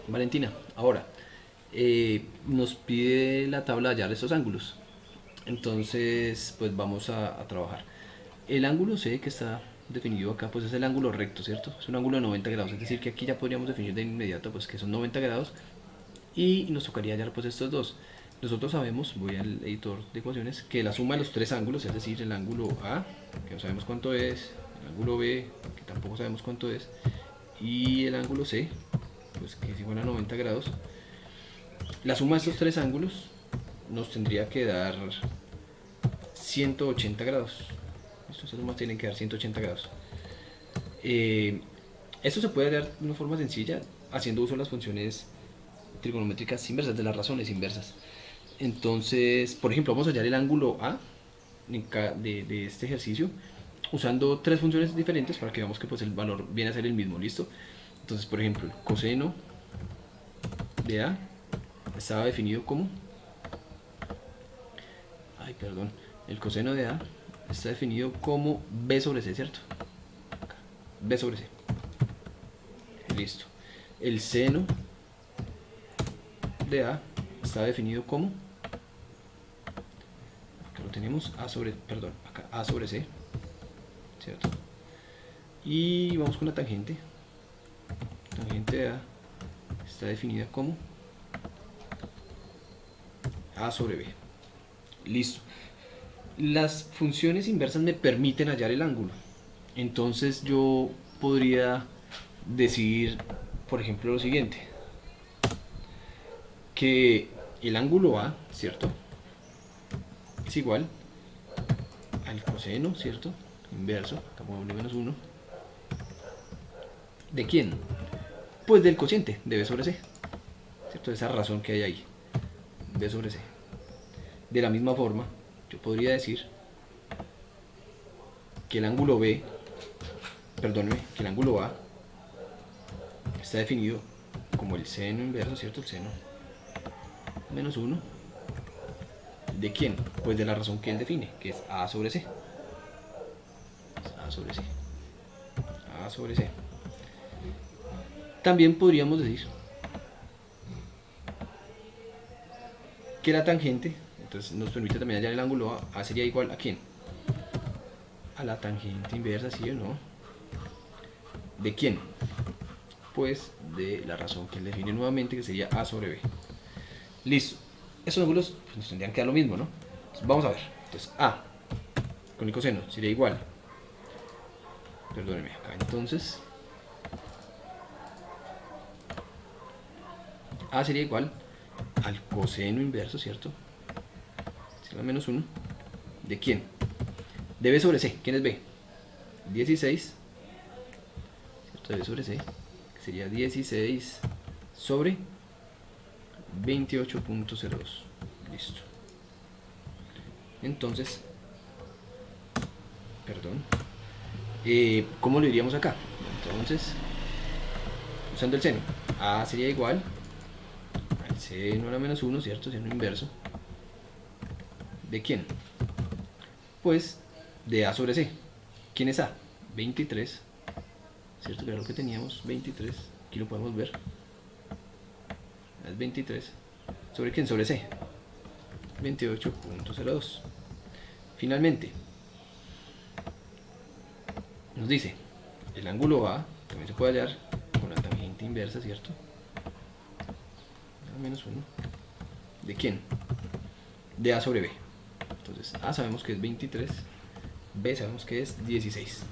Valentina, ahora nos pide la tabla hallar estos ángulos. Entonces, pues vamos a trabajar. El ángulo C que está definido acá, pues es el ángulo recto, ¿cierto? Es un ángulo de 90 grados, es decir, que aquí ya podríamos definir de inmediato, pues que son 90 grados y nos tocaría hallar pues estos dos. Nosotros sabemos, voy al editor de ecuaciones, que la suma de los tres ángulos, es decir, el ángulo A, que no sabemos cuánto es, el ángulo B, que tampoco sabemos cuánto es, y el ángulo C, pues que es igual a 90 grados, la suma de estos tres ángulos nos tendría que dar 180 grados. Estos sumas tienen que dar 180 grados. Eh, Esto se puede dar de una forma sencilla haciendo uso de las funciones trigonométricas inversas, de las razones inversas. Entonces, por ejemplo, vamos a hallar el ángulo A de este ejercicio usando tres funciones diferentes para que veamos que pues, el valor viene a ser el mismo, ¿listo? Entonces, por ejemplo, el coseno de A estaba definido como... Ay, perdón. El coseno de A está definido como B sobre C, ¿cierto? B sobre C. Listo. El seno de A está definido como... Acá lo tenemos A sobre... Perdón, acá A sobre C, ¿cierto? Y vamos con la tangente. La tangente de A está definida como A sobre B. Listo. Las funciones inversas me permiten hallar el ángulo. Entonces yo podría decir, por ejemplo, lo siguiente. Que el ángulo A, ¿cierto? Es igual al coseno, ¿cierto? Inverso, acá pongo menos 1. ¿De quién? Pues del cociente, de B sobre C. ¿Cierto? Esa razón que hay ahí. B sobre C. De la misma forma, yo podría decir que el ángulo B, perdóneme, que el ángulo A está definido como el seno inverso, ¿cierto? El seno menos 1. ¿De quién? Pues de la razón que él define, que es A sobre C. A sobre C. A sobre C. También podríamos decir que la tangente, entonces nos permite también hallar el ángulo A sería igual a quién? A la tangente inversa, ¿sí o no? ¿De quién? Pues de la razón que él define nuevamente, que sería A sobre B. Listo. Esos ángulos pues, nos tendrían que dar lo mismo, ¿no? Entonces, vamos a ver. Entonces, A con el coseno sería igual. Perdóneme acá. Entonces, A sería igual al coseno inverso, ¿cierto? Será menos 1. ¿De quién? De B sobre C. ¿Quién es B? 16. ¿Cierto? De B sobre C. Que sería 16 sobre 28.02. Listo. Entonces, perdón. ¿Cómo lo diríamos acá? Entonces, usando el seno. A sería igual al seno a la menos 1, ¿cierto? Seno inverso. ¿De quién? Pues de A sobre C. ¿Quién es A? 23. ¿Cierto? Que era lo que teníamos. 23. Aquí lo podemos ver. Es 23. ¿Sobre quién? Sobre C. 28.02. Finalmente, nos dice, el ángulo A también se puede hallar con la tangente inversa, ¿cierto? A menos 1. ¿De quién? De A sobre B. Entonces, A sabemos que es 23, B sabemos que es 16.